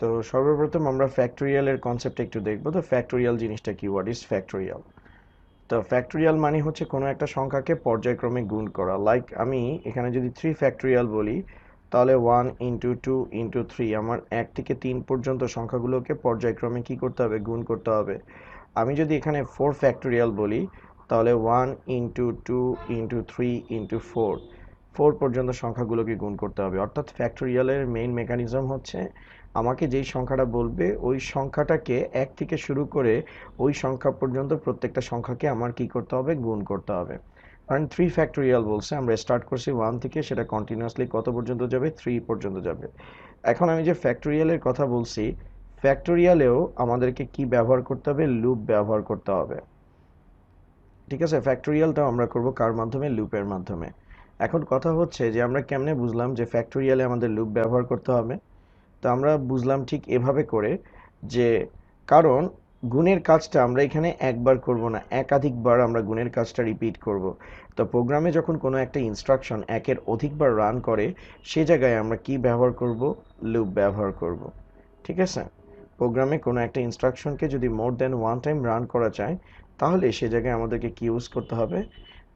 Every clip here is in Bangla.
তো সর্বপ্রথম আমরা ফ্যাক্টোরিয়ালের কনসেপ্ট একটু দেখব। তো ফ্যাক্টোরিয়াল জিনিসটা কি, হোয়াট ইজ ফ্যাক্টোরিয়াল? তো ফ্যাক্টোরিয়াল মানে হচ্ছে কোনো একটা সংখ্যাকে পর্যায়ক্রমে গুণ করা। লাইক আমি এখানে যদি 3 ফ্যাক্টোরিয়াল বলি, তাহলে 1 ইন্টু 2 ইন্টু 3, আমার 1 থেকে 3 পর্যন্ত সংখ্যাগুলোকে পর্যায়ক্রমে কি করতে হবে, গুণ করতে হবে। আমি যদি এখানে 4 ফ্যাক্টোরিয়াল বলি, তাহলে 1 ইন্টু 2 ইন্টু 3 ইন্টু 4, 4 পর্যন্ত সংখ্যাগুলোকে গুণ করতে হবে। অর্থাৎ ফ্যাক্টোরিয়ালের মেইন মেকানিজম হচ্ছে আমাকে যেই সংখ্যাটা বলবে ওই সংখ্যাটাকে 1 থেকে শুরু করে ওই সংখ্যা পর্যন্ত প্রত্যেকটা সংখ্যাকে আমার কি করতে হবে, গুণ করতে হবে। কারণ 3 ফ্যাক্টোরিয়াল বলছে, আমরা স্টার্ট করছি 1 থেকে, সেটা কন্টিনিউয়াসলি কত পর্যন্ত যাবে, 3 পর্যন্ত যাবে। এখন আমি যে ফ্যাক্টোরিয়ালের কথা বলছি, ফ্যাক্টোরিয়ালেও আমাদেরকে কি ব্যবহার করতে হবে, লুপ ব্যবহার করতে হবে। ঠিক আছে, ফ্যাক্টোরিয়ালটাও আমরা করব কার মাধ্যমে, লুপের মাধ্যমে। এখন কথা হচ্ছে যে আমরা কেমনে বুঝলাম যে ফ্যাক্টোরিয়ালে আমাদের লুপ ব্যবহার করতে হবে? তো আমরা বুঝলাম ঠিক এভাবে করে যে, কারণ গুণের কাজটা আমরা এখানে একবার করব না, একাধিকবার আমরা গুণের কাজটা রিপিট করব। তো প্রোগ্রামে যখন কোনো একটা ইনস্ট্রাকশন একের অধিকবার রান করে, সে জায়গায় আমরা কি ব্যবহার করব, লুপ ব্যবহার করব। ঠিক আছে, প্রোগ্রামে কোনো একটা ইনস্ট্রাকশনকে যদি more than one time run করা যায়, তাহলে সে জায়গায় আমাদেরকে কি ইউজ করতে হবে,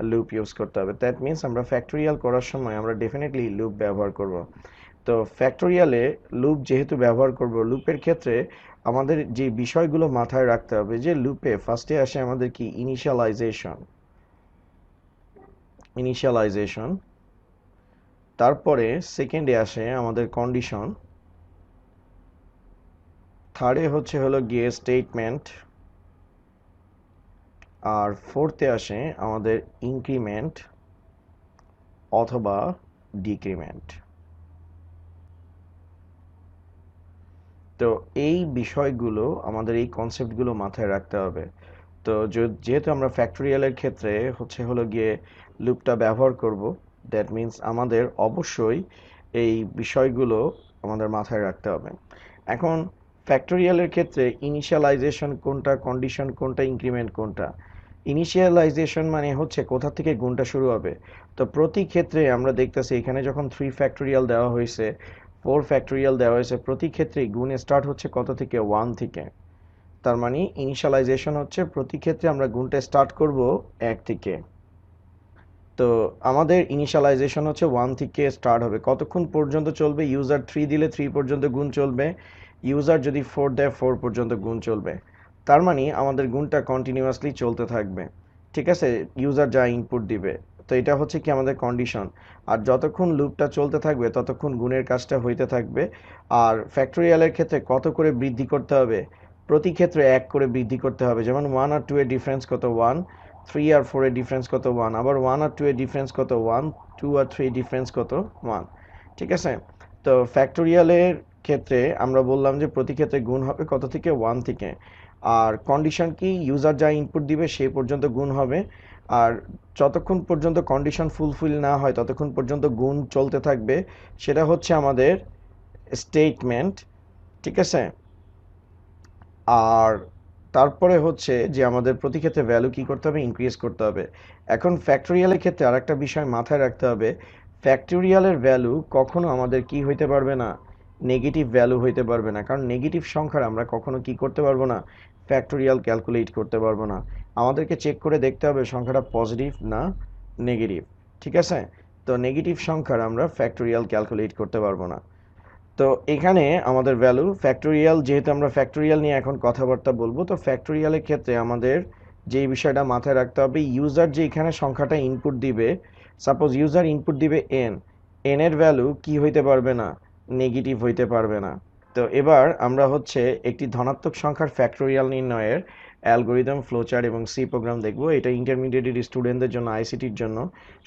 লুপ ইউজ করতে হবে। দ্যাট মিনস আমরা ফ্যাক্টোরিয়াল করার সময় আমরা ডেফিনেটলি লুপ ব্যবহার করব। তো ফ্যাক্টোরিয়ালে লুপ যেহেতু ব্যবহার করব, লুপের ক্ষেত্রে আমাদের যে বিষয়গুলো মাথায় রাখতে হবে, যে লুপে ফার্স্টে আসে আমাদের কি, ইনিশিয়ালাইজেশন, তারপরে সেকেন্ডে আসে আমাদের কন্ডিশন, থার্ডে হলো গিয়ে স্টেটমেন্ট, আর ফোর্থে আসে আমাদের ইনক্রিমেন্ট অথবা ডিক্রিমেন্ট। তো এই বিষয়গুলো, আমাদের এই কনসেপ্টগুলো মাথায় রাখতে হবে। তো যেহেতু আমরা ফ্যাক্টোরিয়ালের ক্ষেত্রে হলো গিয়ে লুপটা ব্যবহার করব, দ্যাট মিন্স আমাদের অবশ্যই এই বিষয়গুলো আমাদের মাথায় রাখতে হবে। এখন ফ্যাক্টোরিয়ালের ক্ষেত্রে ইনিশিয়ালাইজেশন কোনটা, কন্ডিশন কোনটা, ইনক্রিমেন্ট কোনটা? ইনিশিয়ালাইজেশন মানে হচ্ছে কোথা থেকে গুণটা শুরু হবে। তো প্রতি ক্ষেত্রে আমরা দেখতেছি এখানে যখন 3 ফ্যাক্টোরিয়াল দেওয়া হয়েছে, 4 ফ্যাক্টোরিয়াল দেওয়া হয়েছে, প্রতি ক্ষেত্রেই গুণ স্টার্ট হচ্ছে কত থেকে, 1 থেকে। তার মানে ইনিশিয়ালাইজেশন হচ্ছে প্রতি ক্ষেত্রে আমরা গুণটা স্টার্ট করব 1 থেকে। তো আমাদের ইনিশিয়ালাইজেশন হচ্ছে 1 থেকে স্টার্ট হবে, কতক্ষণ পর্যন্ত চলবে, ইউজার 3 দিলে 3 পর্যন্ত গুণ চলবে, ইউজার যদি 4 দেয় 4 পর্যন্ত গুণ চলবে। তার মানে আমাদের গুণটা কন্টিনিউয়াসলি চলতে থাকবে। ঠিক আছে, ইউজার যা ইনপুট দিবে। তো এটা হচ্ছে কি আমাদের কন্ডিশন। আর যতক্ষণ লুপটা চলতে থাকবে ততক্ষণ গুণের কাজটা হইতে থাকবে। আর ফ্যাক্টোরিয়ালের ক্ষেত্রে কত করে বৃদ্ধি করতে হবে, প্রতি ক্ষেত্রে 1 করে বৃদ্ধি করতে হবে। যেমন 1 আর 2 এর ডিফারেন্স কত, 1, 3 আর 4 এর ডিফারেন্স কত, 1, আবার 1 আর 2 এর ডিফারেন্স কত, 1, 2 আর 3 এর ডিফারেন্স কত, 1। ঠিক আছে, তো ফ্যাক্টোরিয়ালের ক্ষেত্রে আমরা বললাম যে প্রতি ক্ষেত্রে গুণ হবে কত থেকে, 1 থেকে। আর কন্ডিশন কি, ইউজার যা ইনপুট দিবে সেই পর্যন্ত গুণ হবে। আর যতক্ষণ পর্যন্ত কন্ডিশন ফুলফিল না হয় ততক্ষণ পর্যন্ত গুণ চলতে থাকবে, সেটা হচ্ছে আমাদের স্টেটমেন্ট। ঠিক আছে, আর তারপরে হচ্ছে যে আমাদের প্রতি ক্ষেত্রে ভ্যালু কি করতে হবে, ইনক্রিজ করতে হবে। এখন ফ্যাক্টোরিয়ালের ক্ষেত্রে আরেকটা বিষয় মাথায় রাখতে হবে, ফ্যাক্টোরিয়ালের ভ্যালু কখনো আমাদের কি হইতে পারবে না, নেগেটিভ ভ্যালু হইতে পারবে না। কারণ নেগেটিভ সংখ্যার আমরা কখনো কি করতে পারবো না, ফ্যাক্টোরিয়াল ক্যালকুলেট করতে পারবো না। আমাদেরকে চেক করে দেখতে হবে সংখ্যাটা পজিটিভ না নেগেটিভ। ঠিক আছে, তো নেগেটিভ সংখ্যার আমরা ফ্যাক্টোরিয়াল ক্যালকুলেট করতে পারবো না। তো এখানে আমাদের ভ্যালু ফ্যাক্টোরিয়াল, যেহেতু আমরা ফ্যাক্টোরিয়াল নিয়ে এখন কথাবার্তা বলবো, তো ফ্যাক্টোরিয়ালের ক্ষেত্রে আমাদের যেই বিষয়টা মাথায় রাখতে হবে, ইউজার যে এখানে সংখ্যাটা ইনপুট দিবে, সাপোজ ইউজার ইনপুট দিবে এন, এন এর ভ্যালু কি হইতে পারবে না, নেগেটিভ হইতে পারবে না। তো এবার আমরা একটি ধনাত্মক সংখ্যার ফ্যাক্টোরিয়াল নির্ণয়ের অ্যালগোরিদম, ফ্লোচার্ট এবং সি প্রোগ্রাম দেখব। এটা ইন্টারমিডিয়েট স্টুডেন্টদের জন্য, আইসিটির জন্য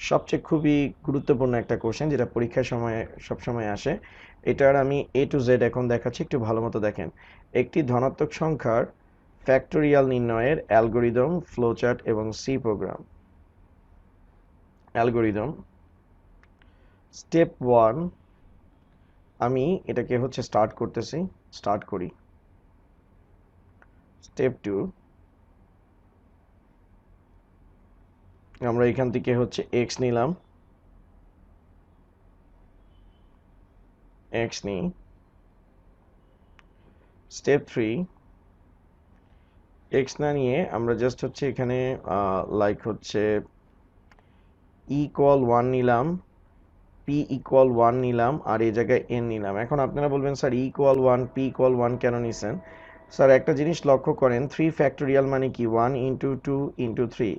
সবচেয়ে খুবই গুরুত্বপূর্ণ একটা কোশ্চেন, যেটা পরীক্ষার সময় সবসময় আসে। এটার আমি এ টু জেড এখন দেখাচ্ছি, একটু ভালো মতো দেখেন। একটি ধনাত্মক সংখ্যার ফ্যাক্টোরিয়াল নির্ণয়ের অ্যালগোরিদম, ফ্লোচার্ট এবং সি প্রোগ্রাম। অ্যালগোরিদম স্টেপ 1, আমি এটাকে স্টার্ট করতেছি, স্টার্ট করি। স্টেপ 2, আমরা এখান থেকে এক্স নিলাম, এক্স নিই, স্টেপ 3 x না নিয়ে আমরা জাস্ট হচ্ছে এখানে লাইক হচ্ছে ইকুয়াল 1 নিলাম, p ইকুয়াল 1 নিলাম, আর এই জায়গায় n নিলাম। এখন আপনারা বলবেন স্যার ইকুয়াল 1 p ইকুয়াল 1 কেন নিছেন? স্যার একটা জিনিস লক্ষ্য করেন, 3 ফ্যাক্টোরিয়াল মানে কি 1 ইন্টু 2 ইন্টু 3,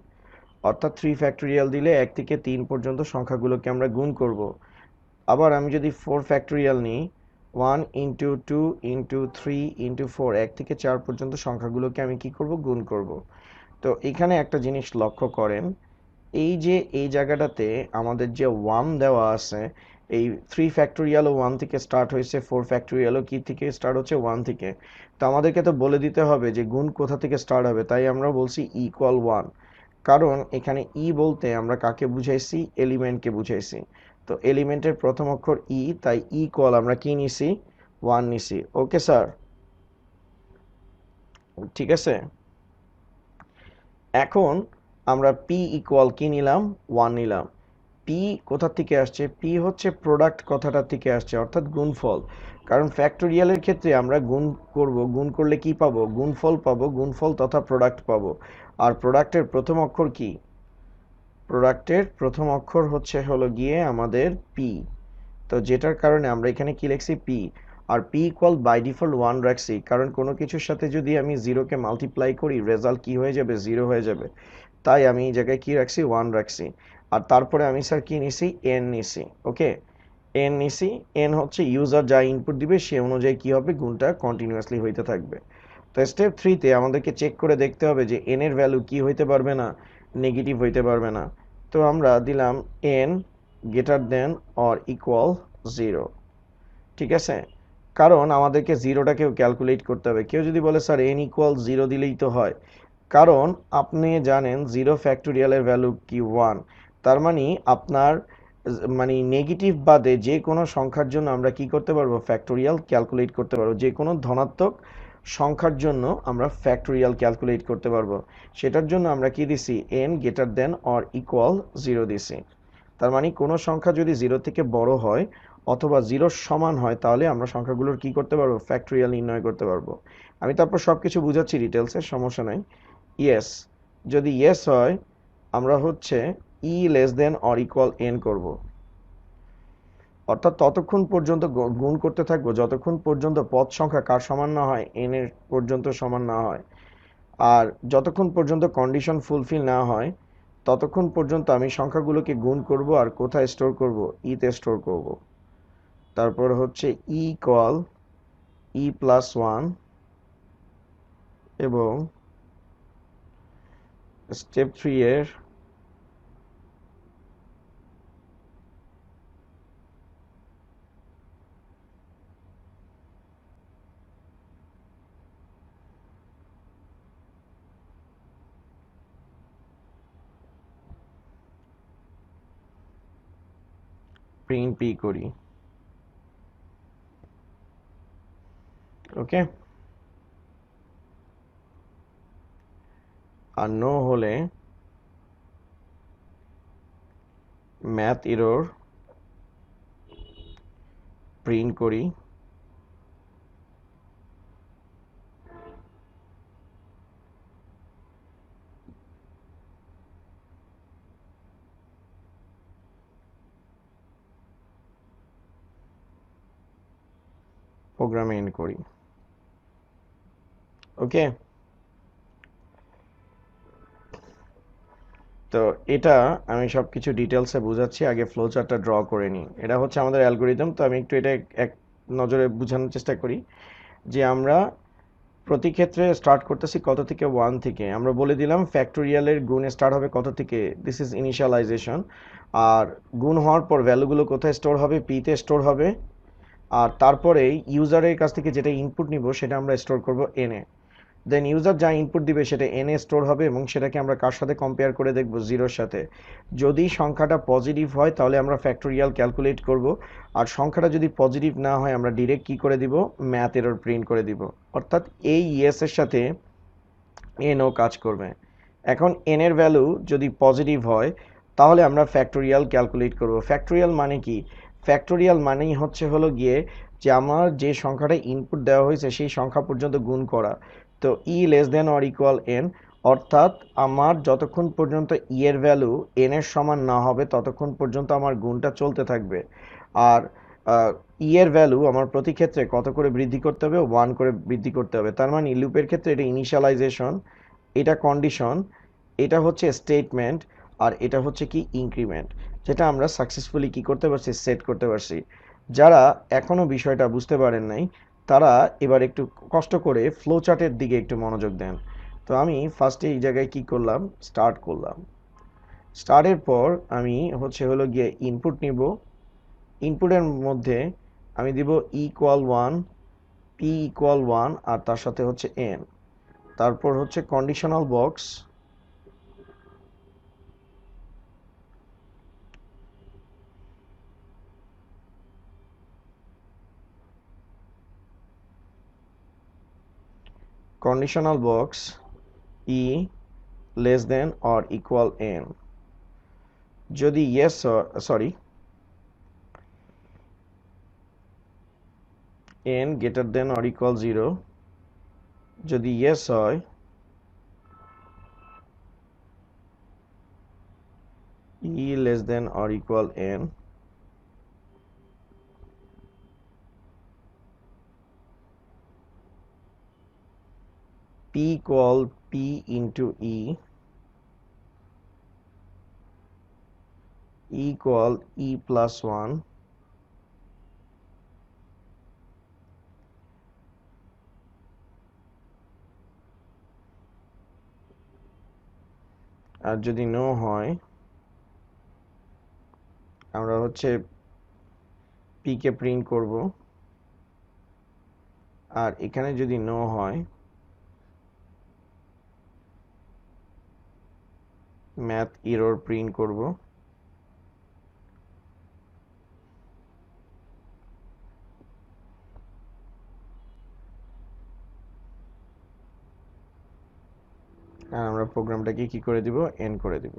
অর্থাৎ 3 ফ্যাক্টোরিয়াল দিলে 1 থেকে 3 পর্যন্ত সংখ্যাগুলোকে আমরা গুণ করব। আবার আমি যদি 4 ফ্যাক্টোরিয়াল নিই, 1 ইন্টু 2 ইন্টু 3 ইন্টু 4, 1 থেকে 4 পর্যন্ত সংখ্যাগুলোকে আমি কি করব? গুণ করব। তো এখানে একটা জিনিস লক্ষ্য করেন, এই যে এই জায়গাটাতে আমাদের যে 1 দেওয়া আছে, এই 3 ফ্যাক্টোরিয়ালও 1 থেকে স্টার্ট হয়েছে, 4 ফ্যাক্টোরিয়ালও কি থেকে স্টার্ট হচ্ছে? 1 থেকে। তো আমাদেরকে তো বলে দিতে হবে যে গুণ কোথা থেকে স্টার্ট হবে, তাই আমরা বলছি ইকুয়াল 1। কারণ এখানে ই বলতে আমরা কাকে বুঝাইছি? এলিমেন্টকে বুঝাইছি। তো এলিমেন্টের প্রথম অক্ষর ই, তাই ইকুয়াল আমরা কি নিছি? 1 নিছি। ওকে স্যার, ঠিক আছে। এখন আমরা p ইকুয়াল কি নিলাম? 1 নিলাম। p কোথা থেকে আসছে? p হচ্ছে প্রোডাক্ট কথাটা থেকে আসছে, অর্থাৎ গুণফল। কারণ ফ্যাক্টোরিয়ালের ক্ষেত্রে আমরা গুণ করব, গুণ করলে কি পাবো? গুণফল পাবো, গুণফল তথা প্রোডাক্ট পাবো। আর প্রোডাক্টের প্রথম অক্ষর কি? প্রোডাক্টের প্রথম অক্ষর হলো গিয়ে আমাদের p। তো যেটার কারণে আমরা এখানে কি লিখছি? p। আর p ইকুয়াল বাই ডিফল্ট 1 রাখছি, কারণ কোনো কিছুর সাথে যদি আমি 0 কে মাল্টিপ্লাই করি, রেজাল্ট কি হয়ে যাবে? 0 হয়ে যাবে। তাই আমি এই জায়গায় কি রাখছি? 1 রাখছি। আর তারপরে আমি স্যার কি নিছি? n নিছি। ওকে, n নিছি। n হচ্ছে ইউজার যা ইনপুট দিবে সে অনুযায়ী কি হবে? গুণটা কন্টিনিউয়াসলি হইতে থাকবে। তো স্টেপ 3 তে আমাদেরকে চেক করে দেখতে হবে যে n এর ভ্যালু কি হইতে পারবে না? নেগেটিভ হইতে পারবে না। তো আমরা দিলাম n greater than or equal 0। ঠিক আছে, কারণ আমাদেরকে জিরোটাকেও ক্যালকুলেট করতে হবে। কেউ যদি বলে স্যার n ইকুয়াল 0 দিলেই তো হয়, কারণ আপনি জানেন 0 ফ্যাক্টোরিয়ালের ভ্যালু কি? 1। তার মানে আপনার মানে নেগেটিভ বাদে যে কোনো সংখ্যার জন্য আমরা কি করতে পারবো? ফ্যাক্টোরিয়াল ক্যালকুলেট করতে পারবো। যে কোনো ধনাত্মক সংখ্যার জন্য আমরা ফ্যাক্টোরিয়াল ক্যালকুলেট করতে পারবো। সেটার জন্য আমরা কি দিছি? n greater than or equal 0 দিছি। তার মানে কোনো সংখ্যা যদি 0 থেকে বড় হয় অথবা 0 সমান হয়, তাহলে আমরা সংখ্যাগুলোর কি করতে পারবো? ফ্যাক্টোরিয়াল নির্ণয় করতে পারবো। আমি তারপর সবকিছু বুঝাচ্ছি ডিটেলসে, সমস্যা নাই। ইয়েস, যদি ইয়েস হয় আমরা হচ্ছে i less than or equal n করব। অর্থাৎ ততক্ষণ পর্যন্ত গুণ করতে থাকবো যতক্ষণ পর্যন্ত পদ সংখ্যা কার সমান না হয়? n এর পর্যন্ত সমান না হয়। আর যতক্ষণ পর্যন্ত কন্ডিশন ফুলফিল না হয় ততক্ষণ পর্যন্ত আমি সংখ্যাগুলোকে গুণ করব। আর কোথায় স্টোর করব? ই তে স্টোর করব। তারপর হচ্ছে ই ইকুয়াল ই প্লাস 1 এবং স্টেপ 3 এর প্রিন্ট পি করি। ওকে, আর নো হলে ম্যাথ এরর প্রিন্ট করি। প্রোগ্রামে এন্ড করি। ওকে, তো এটা আমি সবকিছু ডিটেলসে বুঝাচ্ছি, আগে ফ্লো চার্টটা ড্র করে নিই। এটা হচ্ছে আমাদের অ্যালগোরিদম। তো আমি একটু এটা এক নজরে বোঝানোর চেষ্টা করি যে আমরা প্রতি ক্ষেত্রে স্টার্ট করতেছি কত থেকে? 1 থেকে। আমরা বলে দিলাম ফ্যাক্টোরিয়ালের গুণ স্টার্ট হবে কত থেকে? This is initialization. আর গুণ হওয়ার পর ভ্যালুগুলো কোথায় স্টোর হবে? পিতে স্টোর হবে। আর তারপরে ইউজারের কাছ থেকে যেটা ইনপুট নিব সেটা আমরা স্টোর করব এন এ। দেন ইউজার যা ইনপুট দিবে সেটা এন এ স্টোর হবে এবং সেটাকে আমরা কার সাথে কম্পেয়ার করে দেখব? 0-র সাথে। যদি সংখ্যাটা পজিটিভ হয় তাহলে আমরা ফ্যাক্টোরিয়াল ক্যালকুলেট করব। আর সংখ্যাটা যদি পজিটিভ না হয় আমরা ডিরেক্ট কি করে দিব? ম্যাথ এরর প্রিন্ট করে দিব। অর্থাৎ এই ইয়েস এর সাথে এনও কাজ করবে। এখন এন এর ভ্যালু যদি পজিটিভ হয় তাহলে আমরা ফ্যাক্টোরিয়াল ক্যালকুলেট করব। ফ্যাক্টোরিয়াল মানে কি? ফ্যাক্টোরিয়াল মানেই হলো গিয়ে যে আমার যে সংখ্যাটা ইনপুট দেওয়া হয়েছে সেই সংখ্যা পর্যন্ত গুণ করা। তো i less than or equal n, অর্থাৎ আমার যতক্ষণ পর্যন্ত ই এর ভ্যালু এন এর সমান না হবে ততক্ষণ পর্যন্ত আমার গুণটা চলতে থাকবে। আর ই এর ভ্যালু আমার প্রতি ক্ষেত্রে কত করে বৃদ্ধি করতে হবে, 1 করে বৃদ্ধি করতে হবে। তার মানে লুপের ক্ষেত্রে এটা ইনিশিয়ালাইজেশন, এটা কন্ডিশন, এটা হচ্ছে স্টেটমেন্ট, আর এটা হচ্ছে কি ইনক্রিমেন্ট, যেটা আমরা সাকসেসফুলি কি করতে পারছি, সেট করতে পারছি। যারা এখনো বিষয়টা বুঝতে পারেন নাই তারা এবার একটু কষ্ট করে ফ্লো চার্টের দিকে একটু মনোযোগ দেন। তো আমি ফার্স্টে এই জায়গায় কি করলাম, স্টার্ট করলাম। স্টার্টের পর আমি হলো গিয়ে ইনপুট নিব। ইনপুটের মধ্যে আমি দিব ইকুয়াল 1, পি ইকুয়াল 1, আর তার সাথে হচ্ছে এন। তারপর হচ্ছে conditional box, conditional box e less than or equal n, যদি yes sorry n greater than or equal 0, যদি yes হয় e less than or equal n, p equal p into e equal e plus 1, আর যদি নো হয় আমরা হচ্ছে p কে প্রিন্ট করব, আর এখানে যদি নো হয় ম্যাথ এরর প্রিন্ট করব। আর আমরা প্রোগ্রামটাকে কি করে দিব, এন্ড করে দিব।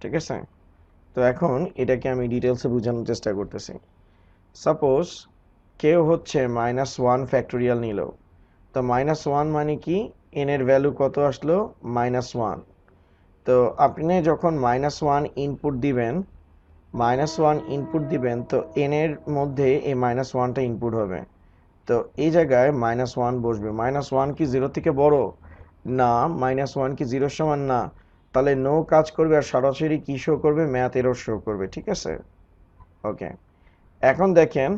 ঠিক আছে, তো এখন এটাকে আমি ডিটেলসে বোঝানোর চেষ্টা করতেছি। সাপোজ কেউ হচ্ছে -1 ফ্যাক্টোরিয়াল নিল। তো -1 মানে কি, এন এর ভ্যালু কত আসলো, -1। তো আপনি যখন -1 ইনপুট দিবেন, তো এন এর মধ্যে এই -1টা ইনপুট হবে। তো এই জায়গায় -1 বসবে। -1 কি 0 থেকে বড় না, -1 কি 0 সমান না, তাহলে নো কাজ করবে আর সরাসরি কি শো করবে, ম্যাথ এরর শো করবে। ঠিক আছে, ওকে। এখন দেখেন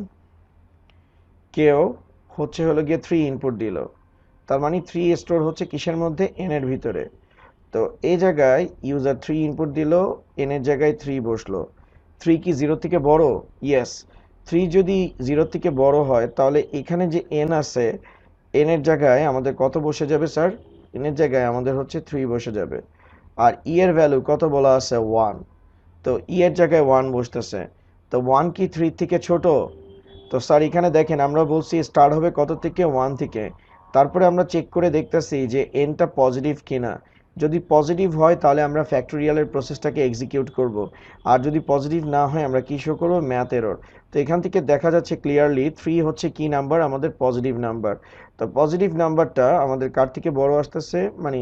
কেউ হলো গিয়ে 3 ইনপুট দিল, তার মানে 3 স্টোর হচ্ছে কিসের মধ্যে, এন এর ভিতরে। তো এই জায়গায় ইউজার 3 ইনপুট দিল, এন এর জায়গায় 3 বসলো। 3 কি 0 থেকে বড়, ইয়েস। 3 যদি 0 থেকে বড় হয় তাহলে এখানে যে এন আছে, এন এর জায়গায় আমাদের কত বসে যাবে স্যার, এন এর জায়গায় আমাদের হচ্ছে 3 বসে যাবে। আর ই এর ভ্যালু কত বলা আছে, 1। তো ই এর জায়গায় 1 বসতেছে। তো 1 কি 3 থেকে ছোট, তো স্যার এখানে দেখেন আমরা বলছি স্টার্ট হবে কত থেকে, 1 থেকে। তারপরে আমরা চেক করে দেখতেছি যে এনটা পজিটিভ কিনা। যদি পজিটিভ হয় তাহলে আমরা ফ্যাক্টোরিয়ালের প্রসেসটাকে এক্সিকিউট করব। আর যদি পজিটিভ না হয় আমরা কি শো করব, ম্যাথ এরর। তো এখান থেকে দেখা যাচ্ছে ক্লিয়ারলি 3 হচ্ছে কি নাম্বার, আমাদের পজিটিভ নাম্বার। তো পজিটিভ নাম্বারটা আমাদের কার থেকে বড় আসতেছে, মানে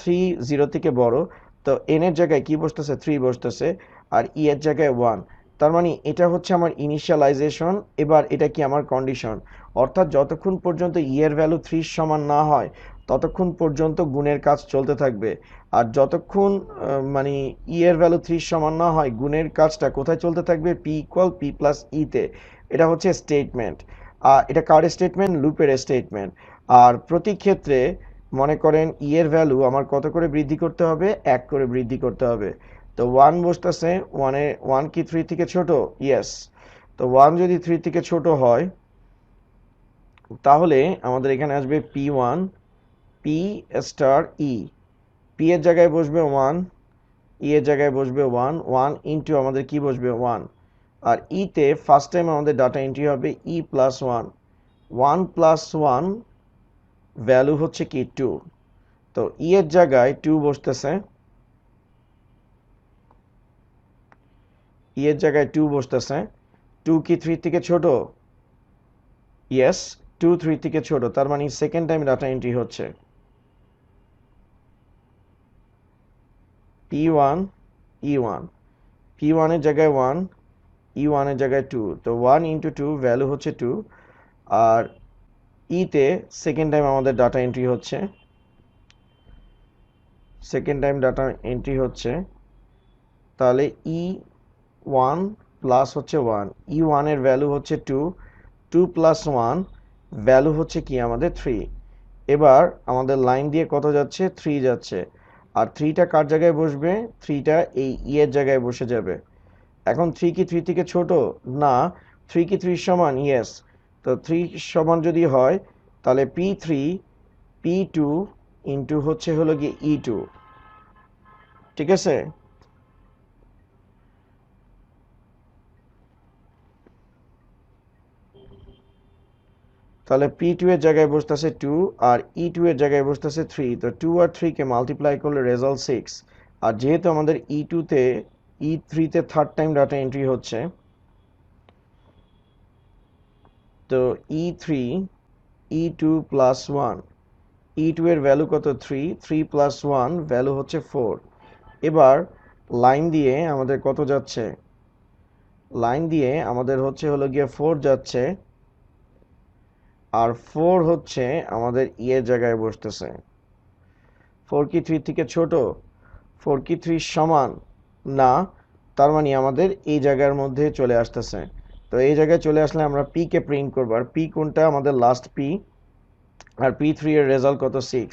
3 0 থেকে বড়। তো এন এর জায়গায় কি বসতেছে, 3 বসতেছে, আর ই এর জায়গায় 1। তার মানে এটা হচ্ছে আমার ইনিশিয়ালাইজেশন। এবার এটা কি আমার কন্ডিশন, অর্থাৎ যতক্ষণ পর্যন্ত ই এর ভ্যালু 3 সমান না হয় ততক্ষণ পর্যন্ত গুণের কাজ চলতে থাকবে। আর যতক্ষণ মানে ই এর ভ্যালু 3 সমান না হয় গুণের কাজটা কোথায় চলতে থাকবে, পি ইকুয়াল পি প্লাস ইতে। এটা হচ্ছে স্টেটমেন্ট। এটা কার স্টেটমেন্ট, লুপের স্টেটমেন্ট। আর প্রতি ক্ষেত্রে মনে করেন ই এর ভ্যালু আমার কত করে বৃদ্ধি করতে হবে, 1 করে বৃদ্ধি করতে হবে। তো 1 বসতেছে, 1 কি 3 থেকে ছোট, ইয়েস। তো 1 যদি 3 থেকে ছোট হয় তাহলে আমাদের এখানে আসবে p1, p স্টার ই। পি এর জায়গায় বসবে 1, ই এর জায়গায় বসবে 1, 1 ইন্টু আমাদের কি বসবে, 1। আর ইতে ফার্স্ট টাইম আমাদের ডাটা এন্ট্রি হবে ই প্লাস 1। 1 প্লাস 1 ভ্যালু হচ্ছে কি 2। তো ই এর জায়গায় 2 বসতেছে, ই এর জায়গায় 2 বসতেছে। 2 কি 3 থেকে ছোট? ইয়েস, 2 3 থেকে ছোট, তার মানে সেকেন্ড টাইম ডাটা এন্ট্রি হচ্ছে P1 E1, P1 এর জায়গায় 1, E1 এর জায়গায় 2, তো 1 ইন্টু 2 ভ্যালু হচ্ছে 2, আর তে সেকেন্ড টাইম আমাদের ডাটা এন্ট্রি হচ্ছে, সেকেন্ড টাইম ডাটা এন্ট্রি হচ্ছে, তাহলে E1 প্লাস হচ্ছে 1, E1 এর ভ্যালু হচ্ছে 2, 2 প্লাস 1 ভ্যালু হচ্ছে কি আমাদের 3। এবার আমাদের লাইন দিয়ে কত যাচ্ছে? 3 যাচ্ছে, আর 3টা কার জায়গায় বসবে? 3টা এই এর জায়গায় বসে যাবে। এখন 3 কি 3 থেকে ছোট? না। 3 কি 3 সমান? ইয়েস। তো 3 সমান যদি হয় তাহলে P3 P2 ইন্টু হচ্ছে হলো গিয়ে E2, ঠিক আছে? তাহলে P2 এর জায়গায় বসতেছে 2 আর E2 এর জায়গায় বসতেছে 3, তো 2 আর 3 কে মাল্টিপ্লাই করলে রেজাল্ট 6। আর যেহেতু আমাদের E2 তে E3 তে থার্ড টাইম ডাটা এন্ট্রি হচ্ছে, তো E3 E2 প্লাস 1, E2 এর ভ্যালু কত? 3, 3 প্লাস 1 ভ্যালু হচ্ছে 4। এবার লাইন দিয়ে আমাদের কত যাচ্ছে? লাইন দিয়ে আমাদের হচ্ছে হলো গিয়ে 4 যাচ্ছে, আর 4 হচ্ছে আমাদের এর জায়গায় বসতেছে। 4 কি 3 থেকে ছোট? 4 কি 3 সমান? না। তার মানে আমাদের এই জায়গার মধ্যে চলে আসতেছে। তো এই জায়গায় চলে আসলে আমরা পি কে প্রিন্ট করবো, আর পি কোনটা? আমাদের লাস্ট পি, আর P3 এর রেজাল্ট কত? 6।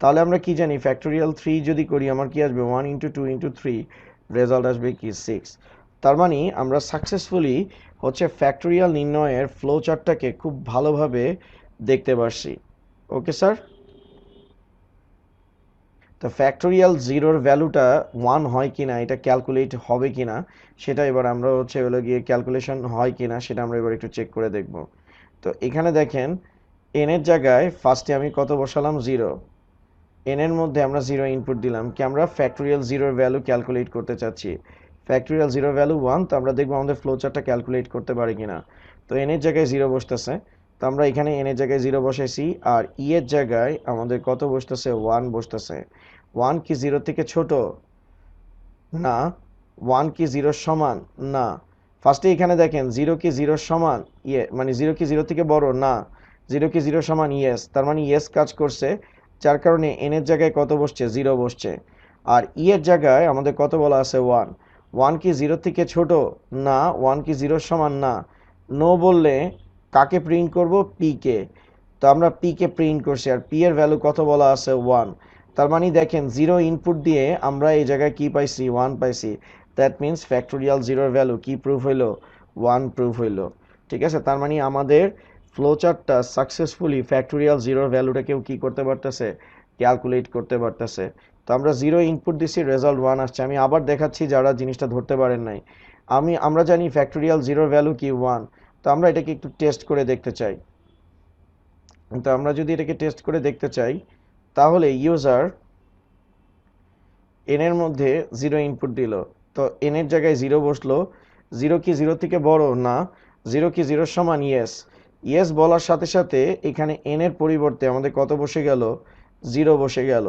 তাহলে আমরা কি জানি? ফ্যাক্টোরিয়াল 3 যদি করি আমার কি আসবে? 1 ইন্টু 2 ইন্টু 3, রেজাল্ট আসবে কি? 6। তার মানে আমরা সাকসেসফুলি হচ্ছে ফ্যাক্টোরিয়াল নির্ণয়ের ফ্লো চার্টটাকে খুব ভালোভাবে দেখতে পারছি। Okay sir? তো ফ্যাক্টোরিয়াল জিরোর ভ্যালুটা 1 হয় কিনা, এটা ক্যালকুলেট হবে কিনা, সেটা এবার আমরা হচ্ছে হলো গিয়ে ক্যালকুলেশন হয় কিনা সেটা আমরা এবার একটু চেক করে দেখব। তো এখানে দেখেন n এর জায়গায় ফার্স্টে আমি কত বসালাম? 0। n এর মধ্যে আমরা 0 ইনপুট দিলাম, কি আমরা ফ্যাক্টোরিয়াল জিরোর ভ্যালু ক্যালকুলেট করতে চাচ্ছি। ফ্যাক্টোরিয়াল জিরোর ভ্যালু 1, তো আমরা দেখবো আমাদের ফ্লো চার্টটা ক্যালকুলেট করতে পারি কিনা। তো n এর জায়গায় 0 বসতেছে, তো আমরা এখানে n এর জায়গায় 0 বসাইছি, আর এর জায়গায় আমাদের কত বসতেছে? 1 বসতেছে। 1 কি 0 থেকে ছোট? না। 1 কি 0 সমান? না। ফার্স্টে এখানে দেখেন 0 কি 0 সমান? মানে 0 কি 0 থেকে বড়? না। 0 কি 0 সমান? ইয়েস। তার মানে ইয়েস কাজ করছে, যার কারণে n এর জায়গায় কত বসছে? 0 বসছে। আর এর জায়গায় আমাদের কত বলা আছে? 1। 1 কি 0 থেকে ছোট? না। 1 কি 0 সমান? না। নো বললে কাকে প্রিন্ট করব? P K. তো আমরা পি কে প্রিন্ট করছি, আর পি এর ভ্যালু কত বলা আছে? 1। তার মানে দেখেন 0 ইনপুট দিয়ে আমরা এই জায়গায় কি পাইছি? 1 পাইছি। দ্যাট মিন্স ফ্যাক্টোরিয়াল জিরোর ভ্যালু কি প্রুফ হইলো? 1 প্রুফ হইলো। ঠিক আছে? তার মানে আমাদের ফ্লোচার্টটা সাকসেসফুলি ফ্যাক্টোরিয়াল জিরোর ভ্যালুটাকেও কি করতে পারতেছে? ক্যালকুলেট করতে পারতেছে। তো আমরা 0 ইনপুট দিছি, রেজাল্ট 1 আসছে। আমি আবার দেখাচ্ছি যারা জিনিসটা ধরতে পারেন নাই। আমরা জানি ফ্যাক্টোরিয়াল জিরোর ভ্যালু কি? 1। তো আমরা এটাকে একটু টেস্ট করে দেখতে চাই। তো আমরা যদি এটাকে টেস্ট করে দেখতে চাই, তাহলে ইউজার n এর মধ্যে 0 ইনপুট দিল, তো n এর জায়গায় 0 বসলো। 0 কি 0 থেকে বড়? না। 0 কি 0 সমান? ইয়েস। ইয়েস বলার সাথে সাথে এখানে n এর পরিবর্তে আমাদের কত বসে গেল? 0 বসে গেল।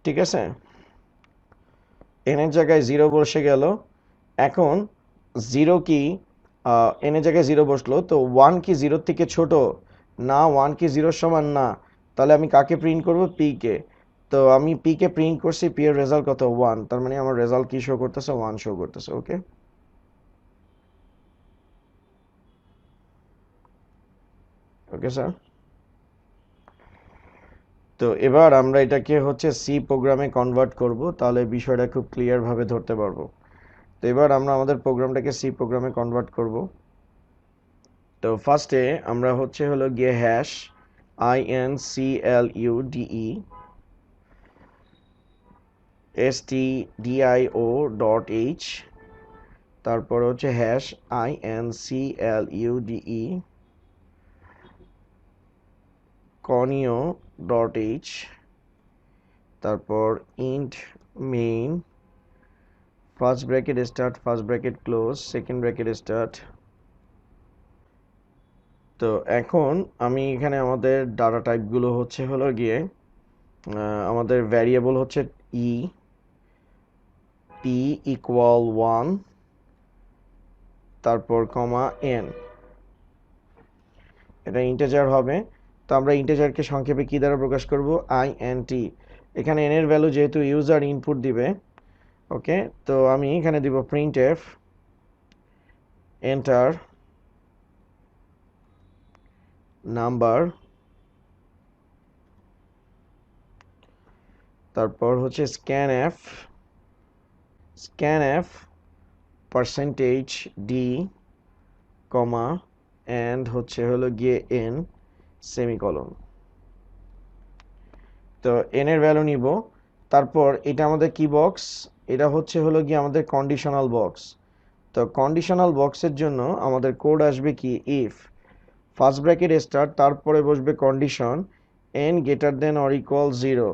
ঠিক আছে? n এর জায়গায় 0 বসে গেল। এখন 0 কি n এর জায়গায় 0 বসলো, তো 1 কি 0 থেকে ছোট? না। 1 কি 0 সমান? না। তাহলে আমি কাকে প্রিন্ট করব? P K. তো আমি পি কে প্রিন্ট করছি, পি এর রেজাল্ট কত? 1। তার মানে আমার রেজাল্ট কি শো করতেছে? 1 শো করতেছে। ওকে, ওকে স্যার। তো এবার আমরা এটাকে হচ্ছে সি প্রোগ্রামে কনভার্ট করব, তাহলে বিষয়টা খুব ক্লিয়ার ভাবে ধরতে পারবো। তো এবার আমরা আমাদের প্রোগ্রামটাকে সি প্রোগ্রামে কনভার্ট করব। তো ফার্স্টে আমরা হচ্ছে হলো গিয়ে হ্যাশ INCLUDE stdio.h, তারপর হচ্ছে hash INCLUDE conio dot h, তারপর int main first bracket start first bracket close second bracket start. তো এখন আমি এখানে আমাদের ডাটা টাইপগুলো হচ্ছে হলো গিয়ে আমাদের ভ্যারিয়েবল হচ্ছে ই টি ইকুয়াল 1, তারপর কমা এন, এটা ইন্টিজার হবে। তো আমরা ইন্টিজারকে সংক্ষেপে কি দ্বারা প্রকাশ করব, int। এখানে n এর ভ্যালু যেহেতু ইউজার ইনপুট দিবে, ওকে, তো আমি এখানে দিব printf এন্টার নাম্বার, তারপর হচ্ছে scanf percentage d comma and হচ্ছে হলো গিয়ে n সেমিকলন। তো n এর ভ্যালু নিব, তারপর এটা আমাদের কি বক্স, এটা হচ্ছে হলো গিয়ে আমাদের কন্ডিশনাল বক্স। তো কন্ডিশনাল বক্সের জন্য আমাদের কোড আসবে কি, ইফ ফার্স্ট ব্র্যাকেট স্টার্ট, তারপরে বসবে condition n greater than or equal 0।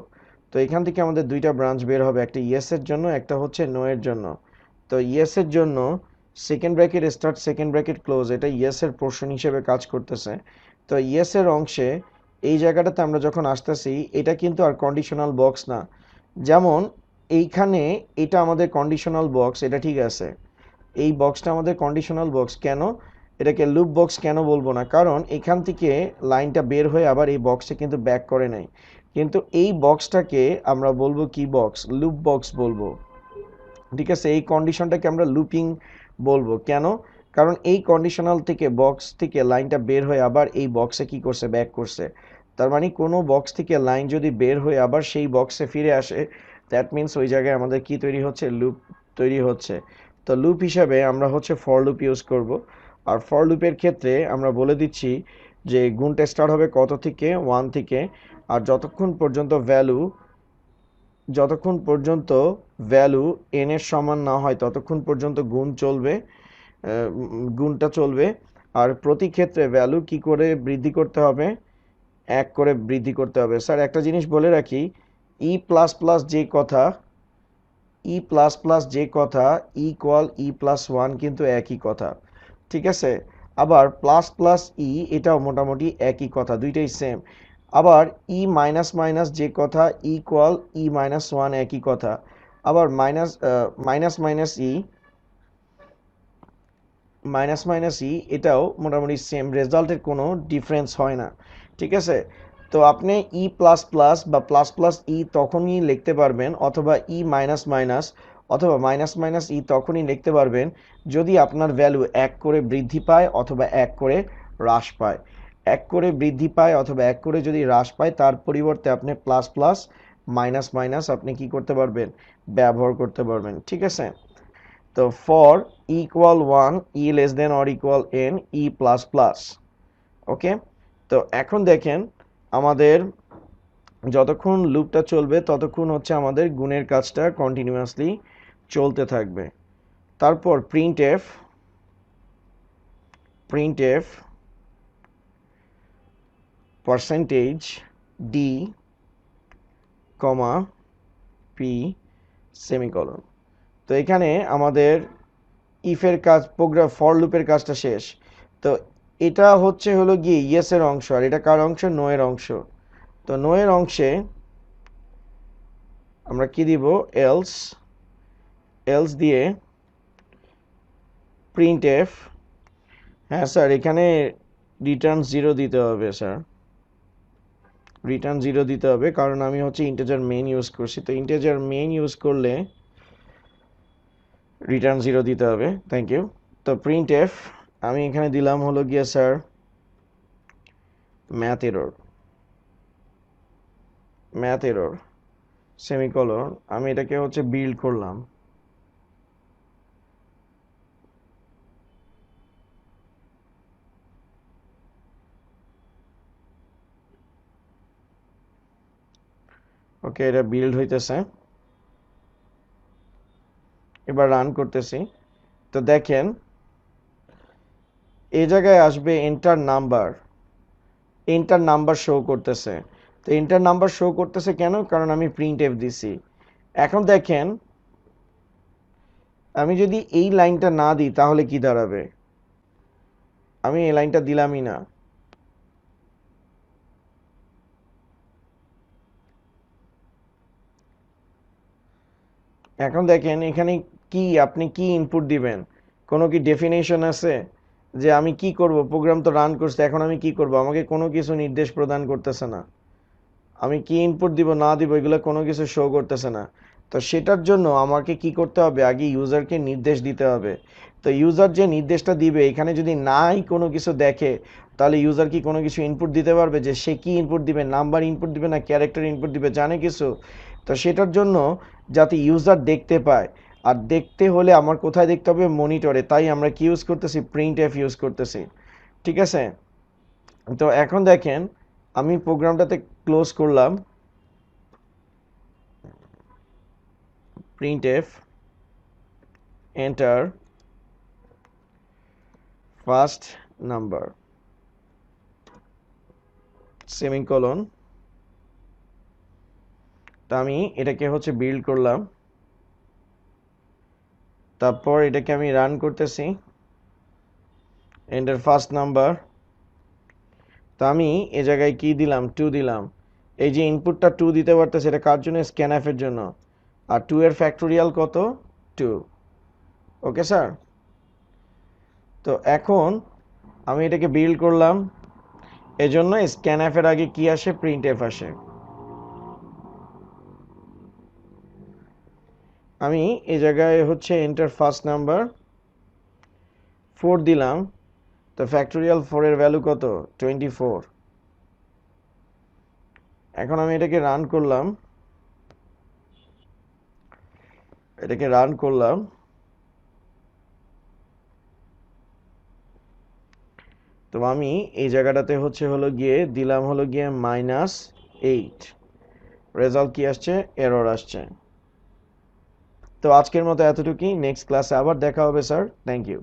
তো এখান থেকে আমাদের দুইটা ব্রাঞ্চ বের হবে, একটা ইয়েস এর জন্য, একটা হচ্ছে নো এর জন্য। তো ইয়েস এর জন্য second bracket start second bracket close, এটা ইয়েস এর পোর্শন হিসেবে কাজ করতেছে। তো ইয়েস এর অংশে এই জায়গাটাতে আমরা যখন আসতেছি, এটা কিন্তু আর কন্ডিশনাল বক্স না। যেমন এইখানে এটা আমাদের কন্ডিশনাল বক্স, এটা ঠিক আছে, এই বক্সটা আমাদের কন্ডিশনাল বক্স। কেন এটাকে লুপ বক্স কেন বলবো না, কারণ এখান থেকে লাইনটা বের হয়ে আবার এই বক্সে কিন্তু ব্যাক করে নাই, কিন্তু এই বক্সটাকে আমরা বলবো কি বক্স, লুপ বক্স বলবো। ঠিক আছে, এই কন্ডিশনটাকে আমরা লুপিং বলবো। কেন, কারণ এই কন্ডিশনাল থেকে বক্স থেকে লাইনটা বের হয়ে আবার এই বক্সে কি করছে, ব্যাক করছে। তার মানে কোনো বক্স থেকে লাইন যদি বের হয়ে আবার সেই বক্সে ফিরে আসে, দ্যাট মিনস ওই জায়গায় আমাদের কি তৈরি হচ্ছে, লুপ তৈরি হচ্ছে। তো লুপ হিসাবে আমরা হচ্ছে ফর লুপ ইউজ করব। আর ফর লুপের ক্ষেত্রে আমরা বলে দিচ্ছি যে গুণটা স্টার্ট হবে কত থেকে, 1 থেকে, আর যতক্ষণ পর্যন্ত ভ্যালু n এর সমান না হয় ততক্ষণ পর্যন্ত গুণটা চলবে। আর প্রতি ক্ষেত্রে ভ্যালু কি করে বৃদ্ধি করতে হবে, 1 করে বৃদ্ধি করতে হবে। স্যার একটা জিনিস বলে রাখি, ই প্লাস প্লাস যে কথা ইকুয়াল e+1 কিন্তু একই কথা, ঠিক আছে। আবার প্লাস প্লাস ই, এটাও মোটামুটি একই কথা, দুইটাই সেম। আবার ই মাইনাস মাইনাস যে কথা ইকুয়াল e-1 একই কথা। আবার মাইনাস মাইনাস ই এটাও মোটামুটি সেম, রেজাল্টের কোনো ডিফারেন্স হয় না, ঠিক আছে। তো আপনি ই প্লাস প্লাস বা প্লাস প্লাস ই তখনই লিখতে পারবেন, অথবা ই মাইনাস মাইনাস অথবা মাইনাস মাইনাস ই তখনই লিখতে পারবেন যদি আপনার ভ্যালু 1 করে বৃদ্ধি পায় অথবা 1 করে হ্রাস পায়। 1 করে বৃদ্ধি পায় অথবা 1 করে যদি হ্রাস পায়, তার পরিবর্তে আপনি প্লাস প্লাস মাইনাস মাইনাস আপনি কি করতে পারবেন, ব্যবহার করতে পারবেন, ঠিক আছে। তো for equal 1 i less than or equal n i plus plus, okay. তো এখন দেখেন আমাদের যতক্ষণ লুপটা চলবে ততক্ষণ হচ্ছে আমাদের গুণের কাজটা কন্টিনিউয়াসলি চলতে থাকবে। তারপর প্রিন্টএফ পার্সেন্টেজ ডি কমা পি সেমিকলন। তো এখানে আমাদের ইফের কাজ, প্রোগ্রাম ফর লুপের কাজটা শেষ। তো এটা হচ্ছে হলো গিয়ে ইয়েস এর অংশ, আর এটা কার অংশ, নো এর অংশ। তো নো এর অংশে আমরা কি দিব, এলস দিয়ে প্রিন্টএফ, হ্যাঁ স্যার এখানে রিটার্ন 0 দিতে হবে স্যার, রিটার্ন 0 দিতে হবে, কারণ আমি হচ্ছে ইন্টিজার মেইন ইউজ করছি। তো ইন্টিজার মেইন ইউজ করলে রিটার্ন 0 দিতে হবে, থ্যাংক ইউ। তো প্রিন্টএফ আমি এখানে দিলাম হলো গিয়ে স্যার ম্যাথ এরর সেমিকলন, আমি এটাকে হচ্ছে বিল্ড করলাম। ওকে, এটা বিল্ড হইতেছে, এবার রান করতেছি। তো দেখেন এই জায়গায় আসবে enter number, enter number show করতেছে। তো এন্টার নাম্বার শো করতেছে কেন? কারণ আমি প্রিন্ট এফ দিছি। এখন দেখেন আমি যদি এই লাইনটা না দিই তাহলে কি দাঁড়াবে? আমি এই লাইনটা দিলামই না। এখন দেখেন এখানে কি, আপনি কি ইনপুট দিবেন? কোনো কি ডেফিনেশন আছে যে আমি কি করব? প্রোগ্রাম তো রান করছে, এখন আমি কি করব? আমাকে কোনো কিছু নির্দেশ প্রদান করতেছে না। আমি কি ইনপুট দিব না দিব এগুলো কোনো কিছু শো করতেছে না। তো সেটার জন্য আমাকে কি করতে হবে? আগে ইউজারকে নির্দেশ দিতে হবে। তো ইউজার যে নির্দেশটা দিবে এখানে যদি নাই কোনো কিছু দেখে, তাহলে ইউজার কি কোনো কিছু ইনপুট দিতে পারবে? যে সে কি ইনপুট দিবে? নাম্বার ইনপুট দিবে না ক্যারেক্টার ইনপুট দিবে? জানে কিছু? তো সেটার জন্য যাতে ইউজার দেখতে পায়, আর দেখতে হলে আমার কোথায় দেখতে হবে? মনিটরে। তাই আমরা কি ইউজ করতেছি? প্রিন্ট এফ ইউজ করতেছি। ঠিক আছে? তো এখন দেখেন আমি প্রোগ্রামটাতে ক্লোজ করলাম, printf enter first number semicolon. তো আমি এটাকে হচ্ছে বিল্ড করলাম, তারপর এটাকে আমি রান করতেছি, enter first number। তো আমি এই জায়গায় কি দিলাম? 2 দিলাম। এই যে ইনপুটটা 2 দিতে পারতেছে এটা কার জন্য? scanf এর জন্য। আর 2 এর ফ্যাক্টোরিয়াল কত? 2। Okay sir? তো এখন আমি এটাকে বিল্ড করলাম, এজন্য scanf এর আগে কি আসে? printf আসে। আমি এই জায়গায় হচ্ছে এন্টার ফার্স্ট নাম্বার 4 দিলাম। তো ফ্যাক্টোরিয়াল 4 এর ভ্যালু কত? 24। এখন আমি এটাকে রান করলাম, তো আমি এই জায়গাটাতে হচ্ছে হলো গিয়ে দিলাম হলো গিয়ে -8। রেজাল্ট কি আসছে? এরর আসছে। তো আজকের মতো এতটুকুই। নেক্সট ক্লাসে আবার দেখা হবে স্যার। Thank you.